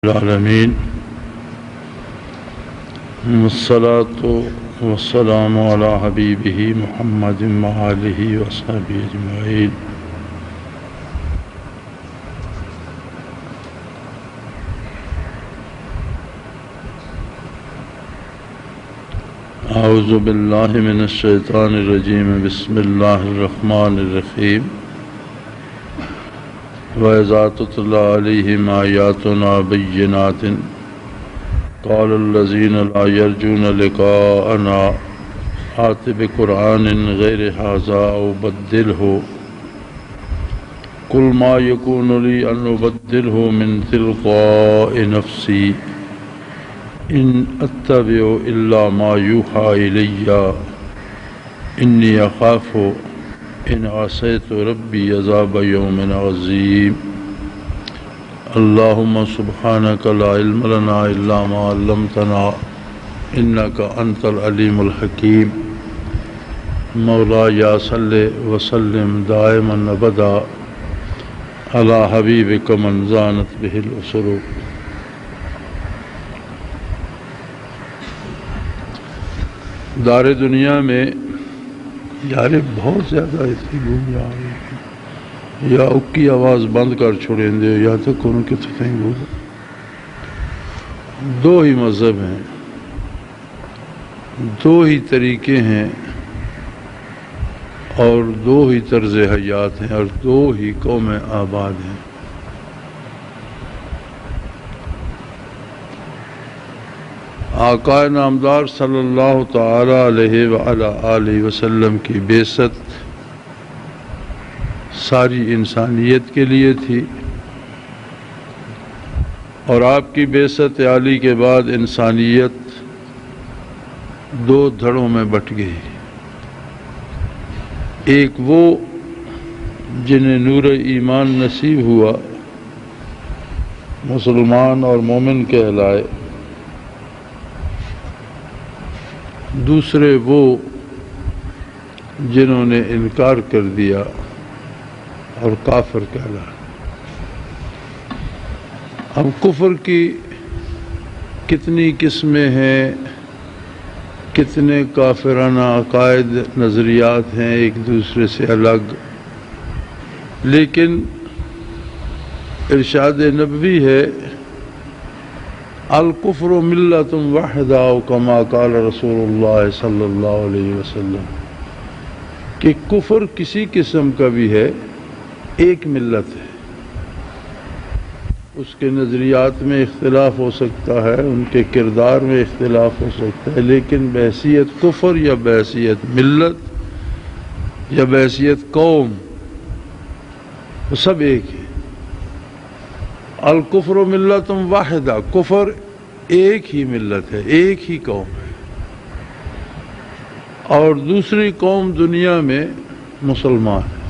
العالمین والصلاة والسلام علی حبیبہ محمد وآلہ وصحبہ اجمعین. اعوذ باللہ من الشیطان الرجیم. بسم اللہ الرحمن الرحیم. وَإِذَا تُتْلَىٰ عَلَيْهِمْ آيَاتُنَا بَيِّنَاتٍ قَالَ الَّذِينَ لَا يَرْجُونَ لِقَاءَنَا ائْتِ بِقُرْآنٍ غَيْرِ هَٰذَا أَوْ بَدِّلْهُ قُلْ مَا يَكُونُ لِي أَنْ أُبَدِّلَهُ مِنْ تِلْقَاءِ نَفْسِي إِنْ أَتَّبِعُ إِلَّا مَا يُوحَىٰ إِلَيَّ إِنِّي أَخَافُ إِنْ عَصَيْتُ رَبِّي عَذَابَ يَوْمٍ عَظِيمٍ. اللهم سبحانك لا علم لنا إلا ما علمتنا إنك أنت العليم الحكيم. مولاي صل وسلم دائما أبدا على حبيبك من زانت به الأسر. دار دنیا میں یار بہت زیادہ ایسی گونج آ رہی ہے، یا اکی آواز بند کر چھوڑیں دے یا تک ان کے تھیں گو. دو ہی مذہب ہیں، دو ہی طریقے ہیں اور دو ہی طرز حیات ہیں اور دو ہی قومیں آباد ہیں. آقا نامدار صلی اللہ تعالی علیہ وآلہ آلہ وسلم کی بعثت ساری انسانیت کے لیے تھی، اور آپ کی بعثت عالی کے بعد انسانیت دو دھڑوں میں بٹ گئی. ایک وہ جنہیں نور ایمان نصیب ہوا، مسلمان اور مومن کہلائے. دوسرے وہ جنہوں نے انکار کر دیا اور کافر کہلائے. اب کفر کی کتنی قسمیں ہیں، کتنے کافرانہ عقائد نظریات ہیں ایک دوسرے سے الگ، لیکن ارشاد نبوی ہے الکفر ملۃ واحدہ کما قال رسول اللہ صلی اللہ علیہ وسلم، کہ کفر کسی قسم کا بھی ہے ایک ملت ہے. اس کے نظریات میں اختلاف ہو سکتا ہے، ان کے کردار میں اختلاف ہو سکتا ہے، لیکن بحیثیت کفر یا بحیثیت ملت یا بحیثیت قوم وہ سب ایک ہے. الکفر ملۃ واحدہ، کفر ایک ہی ملت ہے، ایک ہی قوم ہے، اور دوسری قوم دنیا میں مسلمان ہے.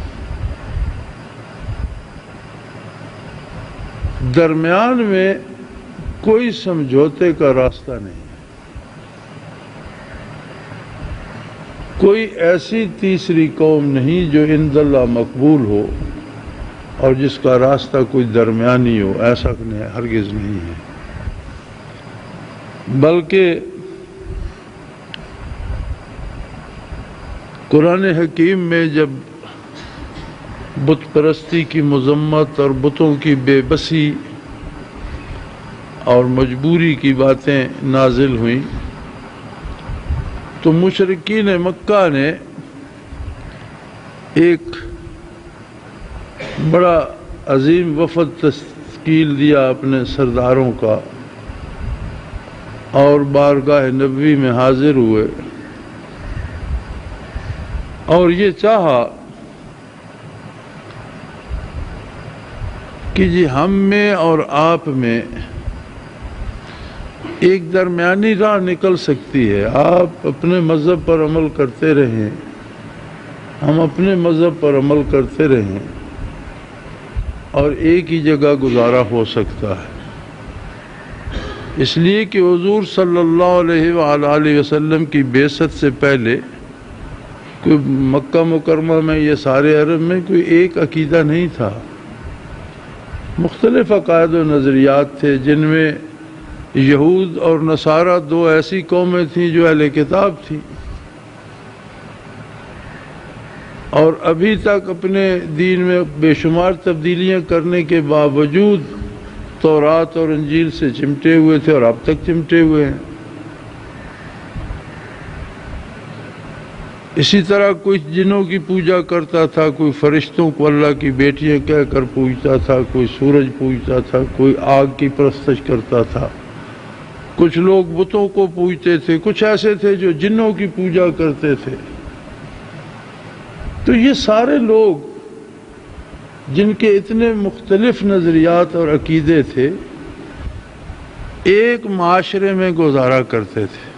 درمیان میں کوئی سمجھوتے کا راستہ نہیں، کوئی ایسی تیسری قوم نہیں جو عند اللہ مقبول ہو اور جس کا راستہ کوئی درمیانی ہو، ایسا ہرگز نہیں ہے. بلکہ قرآن حکیم میں جب بت پرستی کی مذمت اور بتوں کی بے بسی اور مجبوری کی باتیں نازل ہوئیں تو مشرکین مکہ نے ایک بڑا عظیم وفد تشکیل دیا اپنے سرداروں کا، اور بارگاہ نبوی میں حاضر ہوئے اور یہ چاہا کہ جی ہم میں اور آپ میں ایک درمیانی راہ نکل سکتی ہے. آپ اپنے مذہب پر عمل کرتے رہیں، ہم اپنے مذہب پر عمل کرتے رہیں، اور ایک ہی جگہ گزارا ہو سکتا ہے. اس لیے کہ حضور صلی اللہ علیہ وآلہ وسلم کی بعثت سے پہلے کوئی مکہ مکرمہ میں، یہ سارے عرب میں کوئی ایک عقیدہ نہیں تھا. مختلف عقائد و نظریات تھے، جن میں یہود اور نصارہ دو ایسی قومیں تھیں جو اہل کتاب تھیں، اور ابھی تک اپنے دین میں بے شمار تبدیلیاں کرنے کے باوجود تورات اور انجیل سے چمٹے ہوئے تھے اور اب تک چمٹے ہوئے ہیں۔ اسی طرح کوئی جنوں کی پوجا کرتا تھا، کوئی فرشتوں کو اللہ کی بیٹیاں کہہ کر پوجتا تھا، کوئی سورج پوجتا تھا، کوئی آگ کی پرستش کرتا تھا، کچھ لوگ بتوں کو پوجتے تھے، کچھ ایسے تھے جو جنوں کی پوجا کرتے تھے۔ تو یہ سارے لوگ جن کے اتنے مختلف نظریات اور عقیدے تھے، ایک معاشرے میں گزارا کرتے تھے،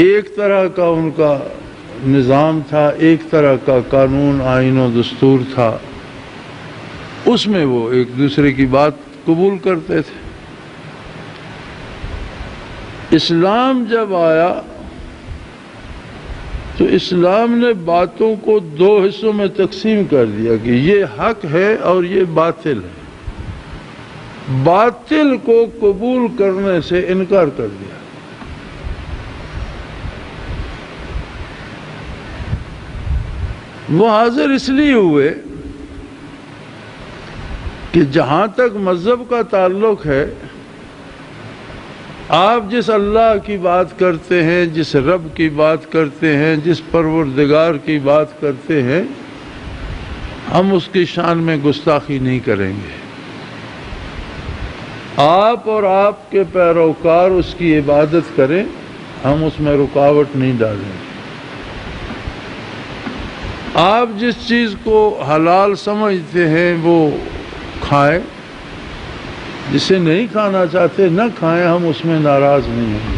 ایک طرح کا ان کا نظام تھا، ایک طرح کا قانون آئین و دستور تھا، اس میں وہ ایک دوسرے کی بات قبول کرتے تھے۔ اسلام جب آیا تو اسلام نے باتوں کو دو حصوں میں تقسیم کر دیا کہ یہ حق ہے اور یہ باطل ہے۔ باطل کو قبول کرنے سے انکار کر دیا۔ وہ حاضر اس لیے ہوئے کہ جہاں تک مذہب کا تعلق ہے، آپ جس اللہ کی بات کرتے ہیں، جس رب کی بات کرتے ہیں، جس پروردگار کی بات کرتے ہیں، ہم اس کی شان میں گستاخی نہیں کریں گے۔ آپ اور آپ کے پیروکار اس کی عبادت کریں، ہم اس میں رکاوٹ نہیں ڈالیں گے۔ آپ جس چیز کو حلال سمجھتے ہیں وہ کھائیں، جسے نہیں کھانا چاہتے نہ کھائیں، ہم اس میں ناراض نہیں ہوں گے۔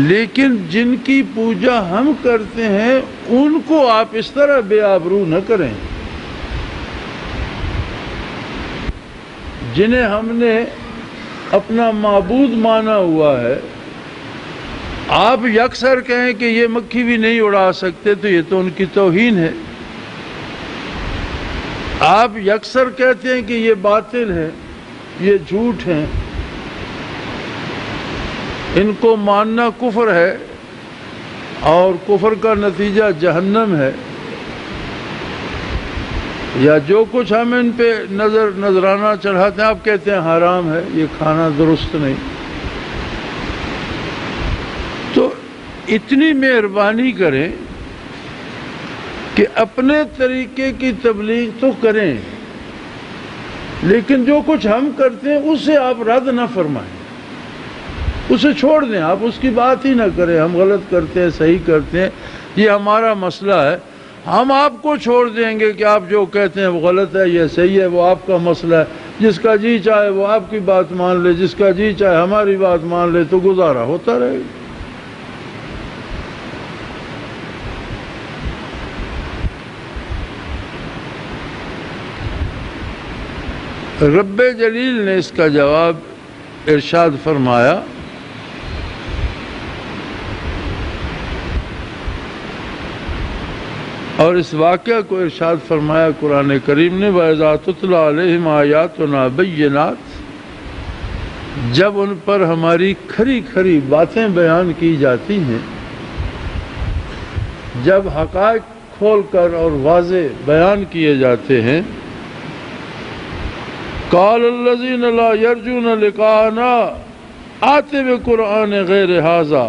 لیکن جن کی پوجا ہم کرتے ہیں ان کو آپ اس طرح بے آبرو نہ کریں۔ جنہیں ہم نے اپنا معبود مانا ہوا ہے، آپ یکسر کہیں کہ یہ مکھی بھی نہیں اڑا سکتے تو یہ تو ان کی توہین ہے۔ آپ یکسر کہتے ہیں کہ یہ باطل ہے، یہ جھوٹ ہے، ان کو ماننا کفر ہے اور کفر کا نتیجہ جہنم ہے، یا جو کچھ ہم ان پہ نذرانہ چڑھاتے ہیں آپ کہتے ہیں حرام ہے، یہ کھانا درست نہیں۔ تو اتنی مہربانی کریں کہ اپنے طریقے کی تبلیغ تو کریں، لیکن جو کچھ ہم کرتے ہیں اسے آپ رد نہ فرمائیں، اسے چھوڑ دیں، آپ اس کی بات ہی نہ کریں۔ ہم غلط کرتے ہیں، صحیح کرتے ہیں، یہ ہمارا مسئلہ ہے، ہم آپ کو چھوڑ دیں گے کہ آپ جو کہتے ہیں وہ غلط ہے، یہ صحیح ہے، وہ آپ کا مسئلہ ہے۔ جس کا جی چاہے وہ آپ کی بات مان لے، جس کا جی چاہے ہماری بات مان لے، تو گزارا ہوتا رہے گا۔ رب جلیل نے اس کا جواب ارشاد فرمایا، اور اس واقعہ کو ارشاد فرمایا قرآن کریم نے، وَإِذَا تُتْلَىٰ عَلَيْهِمْ آيَاتُنَا بَيِّنَاتٍ، جب ان پر ہماری کھری کھری باتیں بیان کی جاتی ہیں، جب حقائق کھول کر اور واضح بیان کیے جاتے ہیں، قَالَ الَّذِينَ لَا يَرْجُونَ لِقَاءَنَا آتِ بِقُرْآنٍ غَيْرِ هَٰذَا،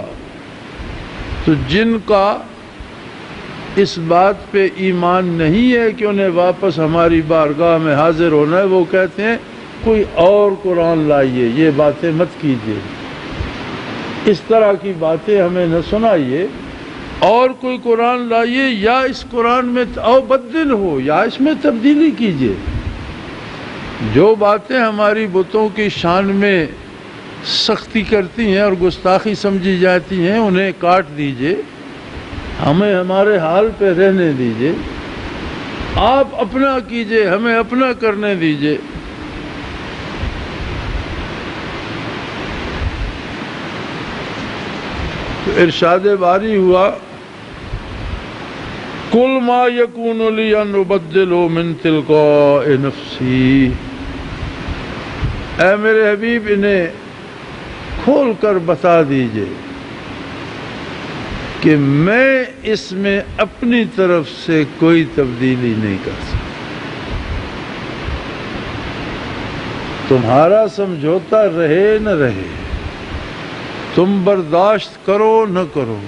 تو جن کا اس بات پہ ایمان نہیں ہے کہ انہیں واپس ہماری بارگاہ میں حاضر ہونا ہے، وہ کہتے ہیں کوئی اور قرآن لائیے، یہ باتیں مت کیجیے، اس طرح کی باتیں ہمیں نہ سنائیے، اور کوئی قرآن لائیے، یا اس قرآن میں او بدل ہو، یا اس میں تبدیلی کیجیے۔ جو باتیں ہماری بتوں کی شان میں سختی کرتی ہیں اور گستاخی سمجھی جاتی ہیں انہیں کاٹ دیجیے، ہمیں ہمارے حال پہ رہنے دیجیے، آپ اپنا کیجیے، ہمیں اپنا کرنے دیجیے۔ تو ارشاد باری ہوا، قل ما یکون لی ان ابدل من تلقاء نفسی، اے میرے حبیب انہیں کھول کر بتا دیجئے کہ میں اس میں اپنی طرف سے کوئی تبدیلی نہیں کر سکتا، تمہارا سمجھوتا رہے نہ رہے، تم برداشت کرو نہ کرو،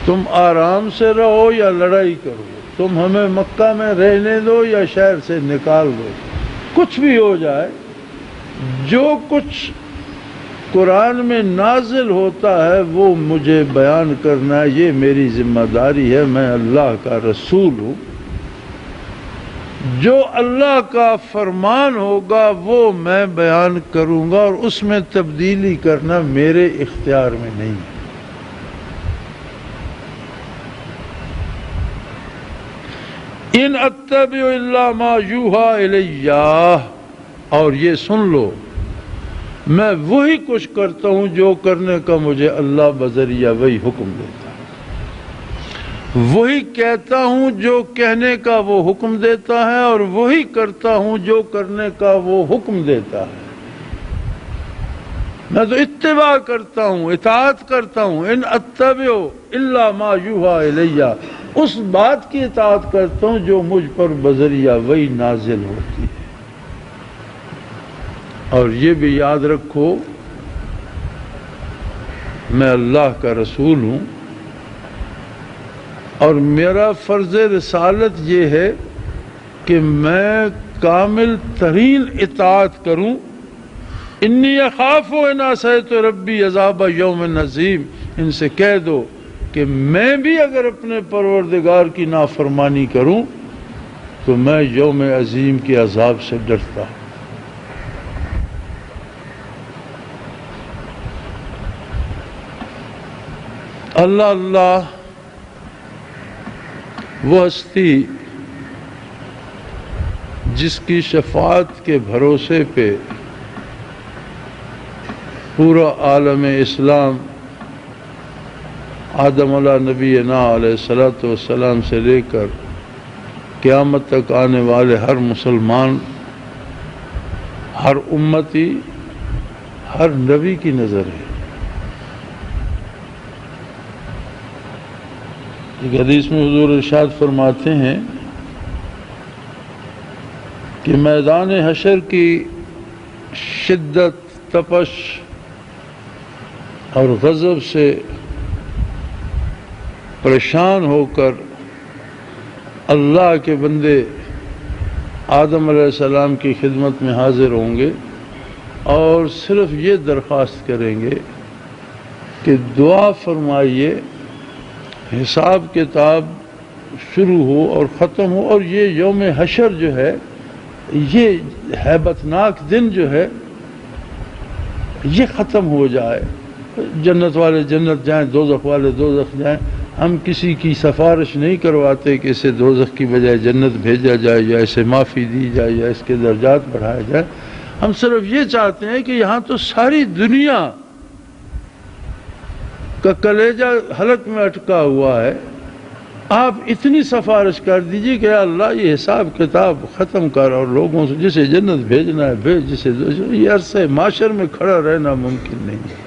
تم آرام سے رہو یا لڑائی کرو، تم ہمیں مکہ میں رہنے دو یا شہر سے نکال دو، کچھ بھی ہو جائے، جو کچھ قرآن میں نازل ہوتا ہے وہ مجھے بیان کرنا، یہ میری ذمہ داری ہے، میں اللہ کا رسول ہوں، جو اللہ کا فرمان ہوگا وہ میں بیان کروں گا، اور اس میں تبدیلی کرنا میرے اختیار میں نہیں ہے۔ ان اتبع الا ما یوحی الی، اور یہ سن لو میں وہی کچھ کرتا ہوں جو کرنے کا مجھے اللہ بذریعہ وہی حکم دیتا ہے، وہی کہتا ہوں جو کہنے کا وہ حکم دیتا ہے، اور وہی کرتا ہوں جو کرنے کا وہ حکم دیتا ہے۔ میں تو اتباع کرتا ہوں، اطاعت کرتا ہوں، ان اتبع الا ما یوحی الی، اس بات کی اطاعت کرتا ہوں جو مجھ پر بذریعہ وہی نازل ہوتی ہے۔ اور یہ بھی یاد رکھو میں اللہ کا رسول ہوں، اور میرا فرض رسالت یہ ہے کہ میں کامل ترین اطاعت کروں۔ انی اخاف ان عصیت ربی عذاب یوم عظیم، ان سے کہہ دو کہ میں بھی اگر اپنے پروردگار کی نافرمانی کروں تو میں یوم عظیم کے عذاب سے ڈرتا ہوں۔ اللہ اللہ وہ ہستی جس کی شفاعت کے بھروسے پہ پورا عالم اسلام آدم علیہ نبینا علیہ الصلوۃ والسلام سے لے کر قیامت تک آنے والے ہر مسلمان، ہر امتی، ہر نبی کی نظر ہے۔ ایک حدیث میں حضور ارشاد فرماتے ہیں کہ میدان حشر کی شدت، تپش اور غضب سے پریشان ہو کر اللہ کے بندے آدم علیہ السلام کی خدمت میں حاضر ہوں گے اور صرف یہ درخواست کریں گے کہ دعا فرمائیے، حساب کتاب شروع ہو اور ختم ہو، اور یہ یوم حشر جو ہے، یہ ہیبتناک دن جو ہے، یہ ختم ہو جائے، جنت والے جنت جائیں، دوزخ والے دوزخ جائیں۔ ہم کسی کی سفارش نہیں کرواتے کہ اسے دوزخ کی بجائے جنت بھیجا جائے یا اسے معافی دی جائے یا اس کے درجات بڑھائے جائے۔ ہم صرف یہ چاہتے ہیں کہ یہاں تو ساری دنیا کا کلیجہ حلق میں اٹکا ہوا ہے، آپ اتنی سفارش کر دیجئے کہ اللہ یہ حساب کتاب ختم کر، اور لوگوں سے جسے جنت بھیجنا ہے بھیج، جسے یہ عرصے معاشر میں کھڑا رہنا ممکن نہیں ہے۔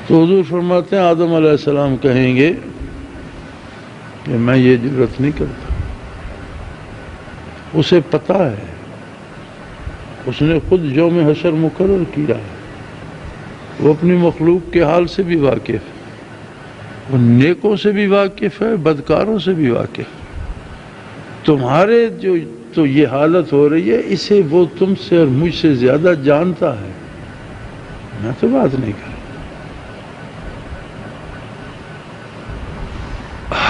تو حضور فرماتے ہیں آدم علیہ السلام کہیں گے کہ میں یہ جرات نہیں کرتا، اسے پتہ ہے، اس نے خود یوم حشر مقرر کیا ہے، وہ اپنی مخلوق کے حال سے بھی واقف ہے، وہ نیکوں سے بھی واقف ہے، بدکاروں سے بھی واقف ہے۔ تمہارے جو تو یہ حالت ہو رہی ہے، اسے وہ تم سے اور مجھ سے زیادہ جانتا ہے، میں تو بات نہیں کر رہا۔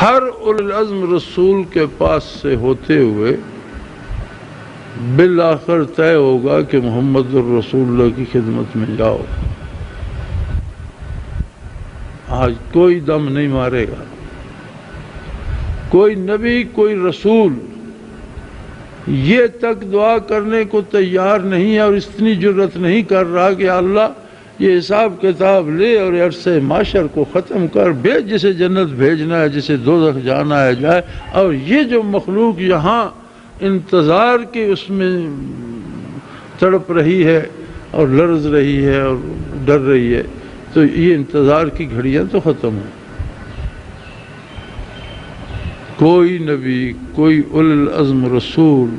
ہر اولو العزم رسول کے پاس سے ہوتے ہوئے بالآخر طے ہوگا کہ محمد الرسول اللہ کی خدمت میں جاؤ۔ آج کوئی دم نہیں مارے گا، کوئی نبی، کوئی رسول یہ تک دعا کرنے کو تیار نہیں ہے اور اتنی جرت نہیں کر رہا کہ اللہ یہ حساب کتاب لے اور عرصے معاشر کو ختم کر، بھیج جسے جنت بھیجنا ہے، جسے دوزخ جانا ہے جائے۔ اور یہ جو مخلوق یہاں انتظار کے اس میں تڑپ رہی ہے اور لرز رہی ہے اور ڈر رہی ہے، تو یہ انتظار کی گھڑیاں تو ختم ہوں۔ کوئی نبی، کوئی اولو العزم رسول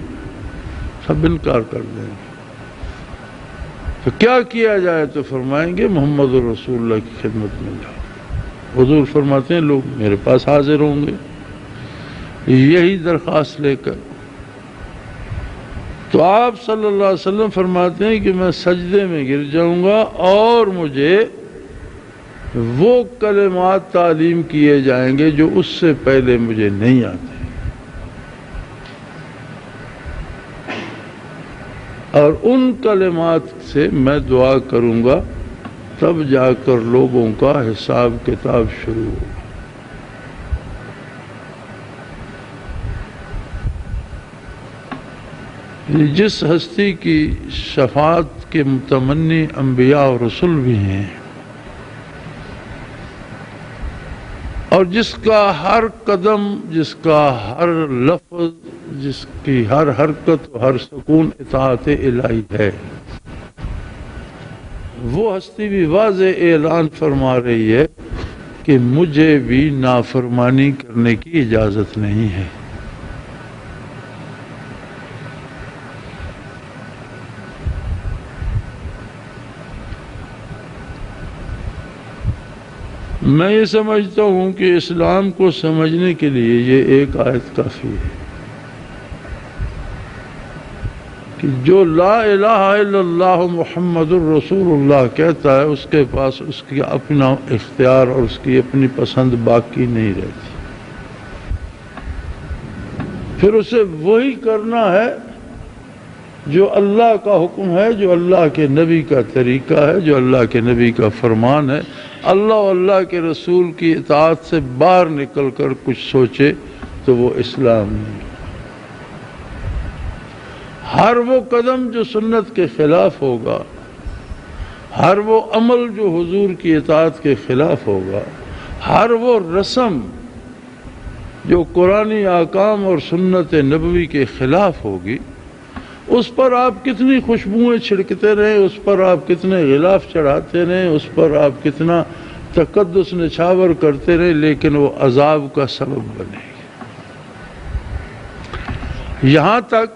سب انکار کر دیں گے۔ تو کیا کیا جائے؟ تو فرمائیں گے محمد رسول اللہ کی خدمت میں جاؤ۔ حضور فرماتے ہیں لوگ میرے پاس حاضر ہوں گے یہی درخواست لے کر، تو آپ صلی اللہ علیہ وسلم فرماتے ہیں کہ میں سجدے میں گر جاؤں گا اور مجھے وہ کلمات تعلیم کیے جائیں گے جو اس سے پہلے مجھے نہیں آتے، اور ان کلمات سے میں دعا کروں گا، تب جا کر لوگوں کا حساب کتاب شروع ہوگا۔ جس ہستی کی شفاعت کے متمنی انبیاء اور رسول بھی ہیں، اور جس کا ہر قدم، جس کا ہر لفظ، جس کی ہر حرکت و ہر سکون اطاعت الہی ہے، وہ ہستی بھی واضح اعلان فرما رہی ہے کہ مجھے بھی نافرمانی کرنے کی اجازت نہیں ہے۔ میں یہ سمجھتا ہوں کہ اسلام کو سمجھنے کے لیے یہ ایک آیت کافی ہے کہ جو لا الہ الا اللہ محمد الرسول اللہ کہتا ہے، اس کے پاس اس کی اپنا اختیار اور اس کی اپنی پسند باقی نہیں رہتی، پھر اسے وہی کرنا ہے جو اللہ کا حکم ہے، جو اللہ کے نبی کا طریقہ ہے، جو اللہ کے نبی کا فرمان ہے۔ اللہ و اللہ کے رسول کی اطاعت سے باہر نکل کر کچھ سوچے تو وہ اسلام نہیں۔ ہر وہ قدم جو سنت کے خلاف ہوگا، ہر وہ عمل جو حضور کی اطاعت کے خلاف ہوگا، ہر وہ رسم جو قرآنی احکام اور سنت نبوی کے خلاف ہوگی، اس پر آپ کتنی خوشبوئیں چھڑکتے رہیں، اس پر آپ کتنے غلاف چڑھاتے رہیں، اس پر آپ کتنا تقدس نچھاور کرتے رہیں، لیکن وہ عذاب کا سبب بنے گی۔ یہاں تک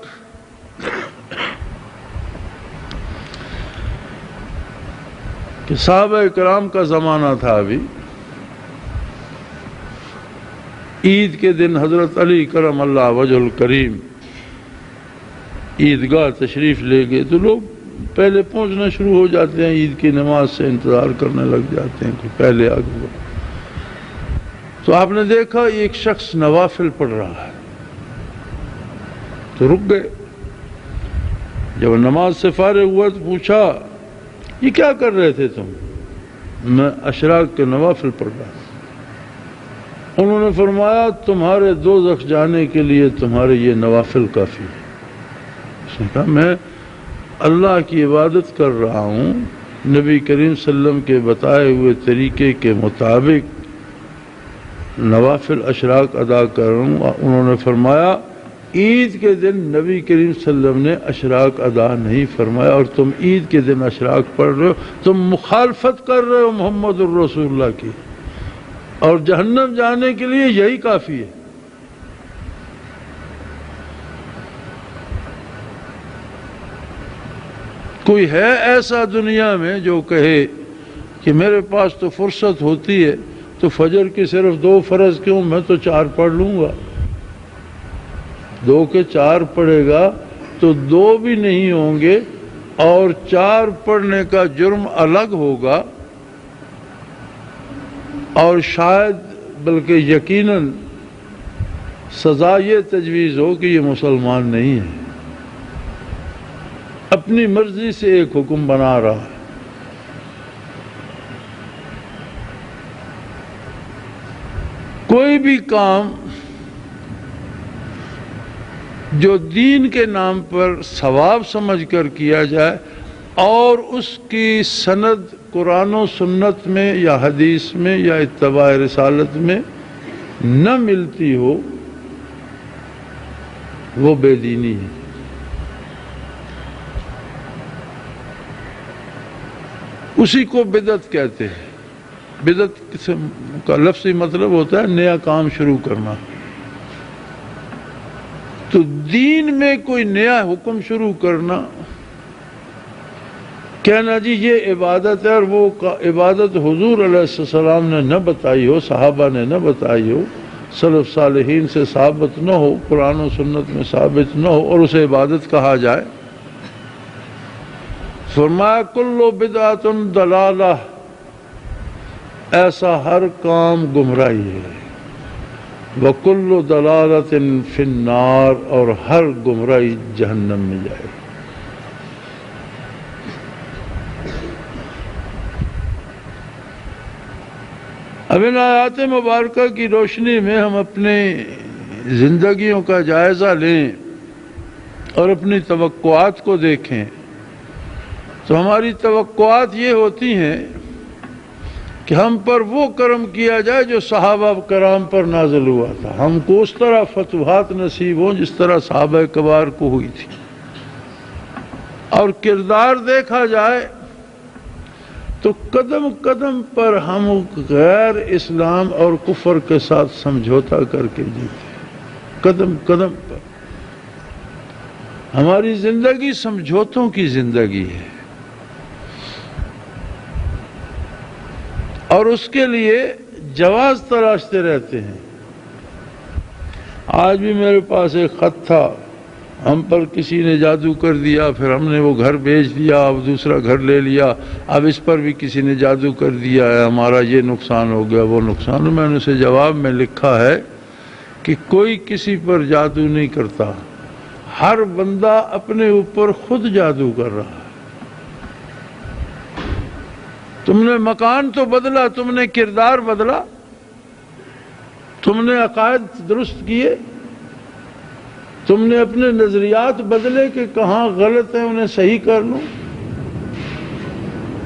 کہ صحابہ کرام کا زمانہ تھا، ابھی عید کے دن حضرت علی کرم اللہ وجہ الکریم عیدگاہ تشریف لے گئے تو لوگ پہلے پہنچنا شروع ہو جاتے ہیں، عید کی نماز سے انتظار کرنے لگ جاتے ہیں کہ پہلے آ گئے۔ تو آپ نے دیکھا ایک شخص نوافل پڑھ رہا ہے تو رک گئے۔ جب نماز سے فارغ ہوا تو پوچھا یہ کیا کر رہے تھے تم؟ میں اشراق کے نوافل پڑھ رہا تھا۔ انہوں نے فرمایا تمہارے دوزخ جانے کے لیے تمہارے یہ نوافل کافی ہے۔ اس نے کہا میں اللہ کی عبادت کر رہا ہوں، نبی کریم صلی اللہ علیہ وسلم کے بتائے ہوئے طریقے کے مطابق نوافل اشراق ادا کر رہا ہوں۔ انہوں نے فرمایا عید کے دن نبی کریم صلی اللہ علیہ وسلم نے اشراق ادا نہیں فرمایا، اور تم عید کے دن اشراق پڑھ رہے ہو، تم مخالفت کر رہے ہو محمد الرسول اللہ کی، اور جہنم جانے کے لیے یہی کافی ہے۔ کوئی ہے ایسا دنیا میں جو کہے کہ میرے پاس تو فرصت ہوتی ہے تو فجر کی صرف 2 فرض کیوں، میں تو 4 پڑھ لوں گا۔ 2 کے 4 پڑھے گا تو 2 بھی نہیں ہوں گے، اور 4 پڑھنے کا جرم الگ ہوگا، اور شاید بلکہ یقیناً سزا یہ تجویز ہو کہ یہ مسلمان نہیں ہے، اپنی مرضی سے ایک حکم بنا رہا ہے۔ کوئی بھی کام جو دین کے نام پر ثواب سمجھ کر کیا جائے، اور اس کی سند قرآن و سنت میں یا حدیث میں یا اتباع رسالت میں نہ ملتی ہو وہ بے دینی ہے۔ اسی کو بدعت کہتے ہیں۔ بدعت کا لفظی مطلب ہوتا ہے نیا کام شروع کرنا۔ تو دین میں کوئی نیا حکم شروع کرنا، کہنا جی یہ عبادت ہے اور وہ عبادت حضور علیہ السلام نے نہ بتائی ہو، صحابہ نے نہ بتائی ہو، سلف صالحین سے ثابت نہ ہو، قرآن و سنت میں ثابت نہ ہو اور اسے عبادت کہا جائے۔ فرمایا کل بدعۃ ضلالہ، ایسا ہر کام گمراہی ہے، وکل ضلالۃ فی النار، اور ہر گمراہی جہنم میں جائے۔ اب ان آیات مبارکہ کی روشنی میں ہم اپنی زندگیوں کا جائزہ لیں اور اپنی توقعات کو دیکھیں تو ہماری توقعات یہ ہوتی ہیں کہ ہم پر وہ کرم کیا جائے جو صحابہ کرام پر نازل ہوا تھا، ہم کو اس طرح فتوحات نصیب ہوں جس طرح صحابہ کبار کو ہوئی تھی، اور کردار دیکھا جائے تو قدم قدم پر ہم غیر اسلام اور کفر کے ساتھ سمجھوتا کر کے جیتے، قدم قدم پر ہماری زندگی سمجھوتوں کی زندگی ہے، اور اس کے لیے جواز تلاشتے رہتے ہیں۔ آج بھی میرے پاس ایک خط تھا، ہم پر کسی نے جادو کر دیا، پھر ہم نے وہ گھر بیچ دیا، اب دوسرا گھر لے لیا، اب اس پر بھی کسی نے جادو کر دیا ہے، ہمارا یہ نقصان ہو گیا وہ نقصان۔ میں نے اسے جواب میں لکھا ہے کہ کوئی کسی پر جادو نہیں کرتا، ہر بندہ اپنے اوپر خود جادو کر رہا ہے۔ تم نے مکان تو بدلا، تم نے کردار بدلا، تم نے عقائد درست کیے، تم نے اپنے نظریات بدلے کہ کہاں غلط ہیں انہیں صحیح کر لوں،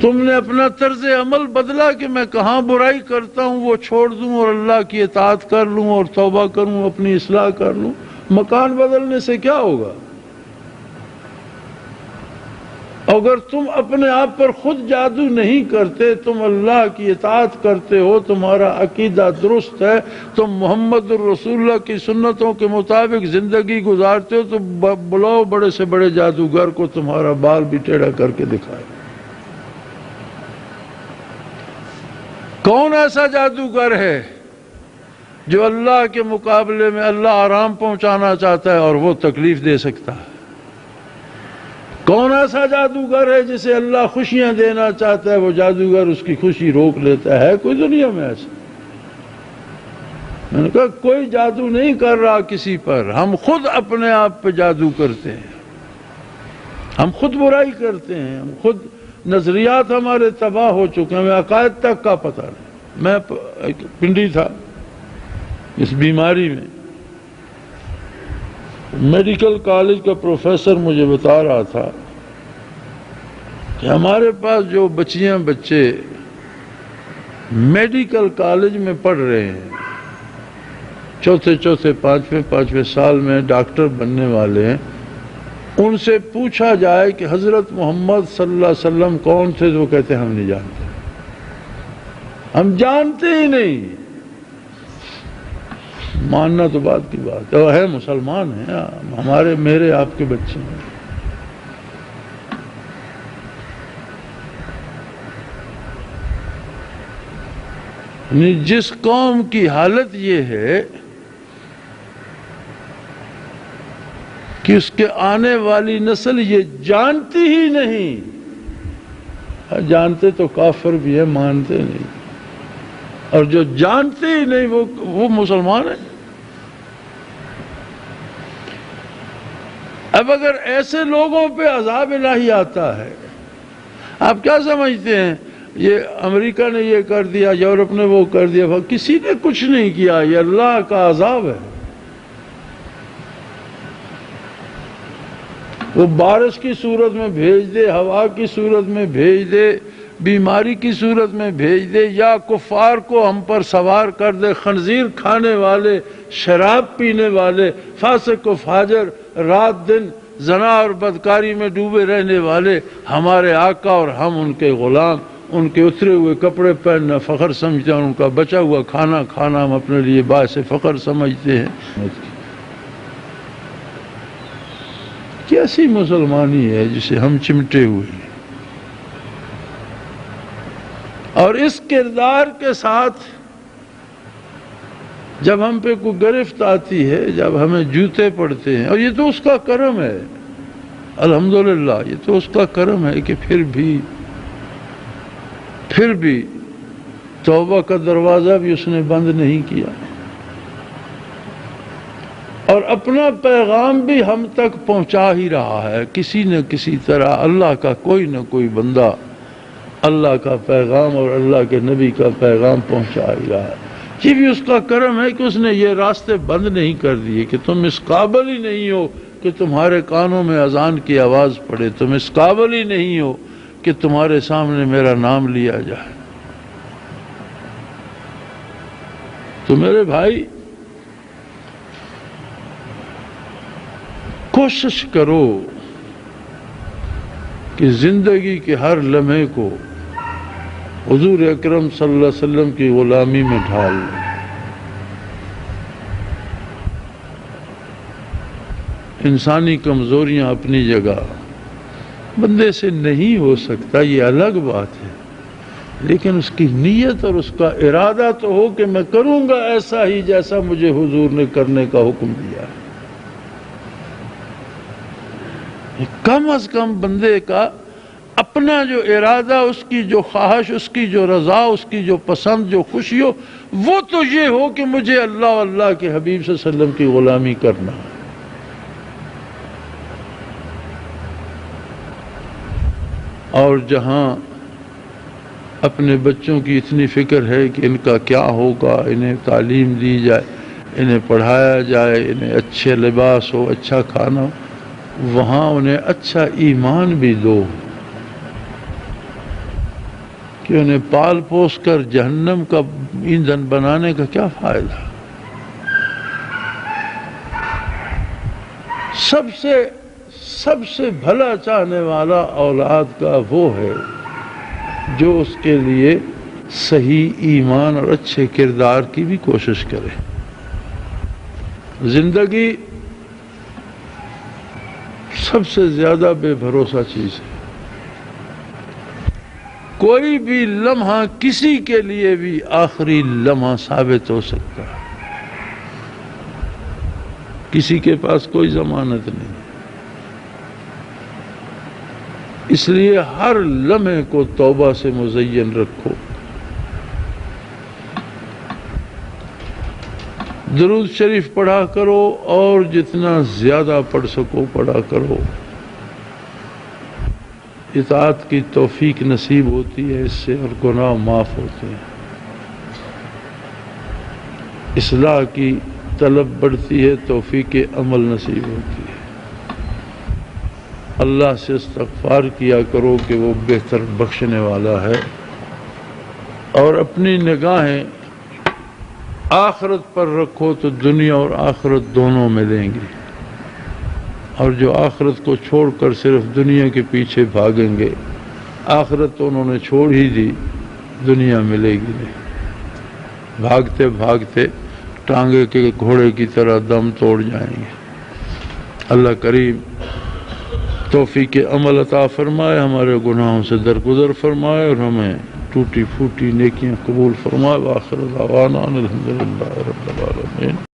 تم نے اپنا طرز عمل بدلا کہ میں کہاں برائی کرتا ہوں وہ چھوڑ دوں اور اللہ کی اطاعت کر لوں اور توبہ کروں، اپنی اصلاح کر لوں۔ مکان بدلنے سے کیا ہوگا؟ اگر تم اپنے آپ پر خود جادو نہیں کرتے، تم اللہ کی اطاعت کرتے ہو، تمہارا عقیدہ درست ہے، تم محمد الرسول اللہ کی سنتوں کے مطابق زندگی گزارتے ہو، تو بلاؤ بڑے سے بڑے جادوگر کو، تمہارا بال بھی ٹیڑھا کر کے دکھائے۔ کون ایسا جادوگر ہے جو اللہ کے مقابلے میں اللہ آرام پہنچانا چاہتا ہے اور وہ تکلیف دے سکتا ہے؟ کون ایسا جادوگر ہے جسے اللہ خوشیاں دینا چاہتا ہے وہ جادوگر اس کی خوشی روک لیتا ہے؟ کوئی دنیا میں ایسا؟ میں نے کہا کوئی جادو نہیں کر رہا کسی پر، ہم خود اپنے آپ پہ جادو کرتے ہیں، ہم خود برائی کرتے ہیں، ہم خود نظریات ہمارے تباہ ہو چکے ہیں، ہمیں عقائد تک کا پتہ نہیں۔ میں پنڈی تھا اس بیماری میں، میڈیکل کالج کا پروفیسر مجھے بتا رہا تھا کہ ہمارے پاس جو بچیاں بچے میڈیکل کالج میں پڑھ رہے ہیں، چوتھے پانچویں سال میں ڈاکٹر بننے والے ہیں، ان سے پوچھا جائے کہ حضرت محمد صلی اللہ علیہ وسلم کون تھے تو وہ کہتے ہیں ہم نہیں جانتے، ہم جانتے ہی نہیں۔ ماننا تو بات کی بات ہے، ہے مسلمان ہیں، ہمارے میرے آپ کے بچے ہیں۔ جس قوم کی حالت یہ ہے کہ اس کے آنے والی نسل یہ جانتی ہی نہیں، جانتے تو کافر بھی ہے، مانتے نہیں، اور جو جانتے ہی نہیں وہ مسلمان ہیں۔ اب اگر ایسے لوگوں پہ عذاب الہی آتا ہے، آپ کیا سمجھتے ہیں یہ امریکہ نے یہ کر دیا، یورپ نے وہ کر دیا؟ کسی نے کچھ نہیں کیا، یہ اللہ کا عذاب ہے۔ وہ بارش کی صورت میں بھیج دے، ہوا کی صورت میں بھیج دے، بیماری کی صورت میں بھیج دے، یا کفار کو ہم پر سوار کر دے، خنزیر کھانے والے، شراب پینے والے، فاسق و فاجر، رات دن زنا اور بدکاری میں ڈوبے رہنے والے ہمارے آقا اور ہم ان کے غلام، ان کے اترے ہوئے کپڑے پہننا فخر سمجھتے ہیں، ان کا بچا ہوا کھانا کھانا ہم اپنے لیے باعث فخر سمجھتے ہیں۔ کیسی مسلمانی ہے جسے ہم چمٹے ہوئے ہیں؟ اور اس کردار کے ساتھ جب ہم پہ کوئی گرفت آتی ہے، جب ہمیں جوتے پڑتے ہیں، اور یہ تو اس کا کرم ہے، الحمدللہ یہ تو اس کا کرم ہے کہ پھر بھی توبہ کا دروازہ بھی اس نے بند نہیں کیا، اور اپنا پیغام بھی ہم تک پہنچا ہی رہا ہے کسی نہ کسی طرح۔ اللہ کا کوئی نہ کوئی بندہ اللہ کا پیغام اور اللہ کے نبی کا پیغام پہنچا ہی رہا ہے۔ یہ بھی اس کا کرم ہے کہ اس نے یہ راستے بند نہیں کر دیے کہ تم اس قابل ہی نہیں ہو کہ تمہارے کانوں میں اذان کی آواز پڑے، تم اس قابل ہی نہیں ہو کہ تمہارے سامنے میرا نام لیا جائے۔ تو میرے بھائی، کوشش کرو کہ زندگی کے ہر لمحے کو حضور اکرم صلی اللہ علیہ وسلم کی غلامی میں ڈھال لیں۔ انسانی کمزوریاں اپنی جگہ، بندے سے نہیں ہو سکتا یہ الگ بات ہے، لیکن اس کی نیت اور اس کا ارادہ تو ہو کہ میں کروں گا ایسا ہی جیسا مجھے حضور نے کرنے کا حکم دیا ہے۔ کم از کم بندے کا اپنا جو ارادہ، اس کی جو خواہش، اس کی جو رضا، اس کی جو پسند، جو خوشی ہو، وہ تو یہ ہو کہ مجھے اللہ اور اللہ کے حبیب صلی اللہ علیہ وسلم کی غلامی کرنا ہے۔ اور جہاں اپنے بچوں کی اتنی فکر ہے کہ ان کا کیا ہوگا، انہیں تعلیم دی جائے، انہیں پڑھایا جائے، انہیں اچھے لباس ہو، اچھا کھانا ہو، وہاں انہیں اچھا ایمان بھی دو کہ انہیں پال پوس کر جہنم کا ایندھن بنانے کا کیا فائدہ۔ سب سے بھلا چاہنے والا اولاد کا وہ ہے جو اس کے لیے صحیح ایمان اور اچھے کردار کی بھی کوشش کرے۔ زندگی سب سے زیادہ بے بھروسہ چیز ہے۔ کوئی بھی لمحہ کسی کے لیے بھی آخری لمحہ ثابت ہو سکتا ہے، کسی کے پاس کوئی ضمانت نہیں۔ اس لیے ہر لمحے کو توبہ سے مزین رکھو، درود شریف پڑھا کرو، اور جتنا زیادہ پڑھ سکو پڑھا کرو۔ اطاعت کی توفیق نصیب ہوتی ہے اس سے، اور گناہ معاف ہوتے ہیں۔ اصلاح کی طلب بڑھتی ہے، توفیق عمل نصیب ہوتی ہے۔ اللہ سے استغفار کیا کرو کہ وہ بہتر بخشنے والا ہے، اور اپنی نگاہیں آخرت پر رکھو تو دنیا اور آخرت دونوں ملیں گی، اور جو آخرت کو چھوڑ کر صرف دنیا کے پیچھے بھاگیں گے، آخرت تو انہوں نے چھوڑ ہی دی، دنیا ملے گی نہیں۔ بھاگتے بھاگتے ٹانگے کے گھوڑے کی طرح دم توڑ جائیں گے۔ اللہ کریم توفیق عمل عطا فرمائے، ہمارے گناہوں سے درگزر فرمائے، اور ہمیں ٹوٹی پھوٹی نیکیاں قبول فرمائے۔ وآخر دعوانا الحمدللہ رب العالمین۔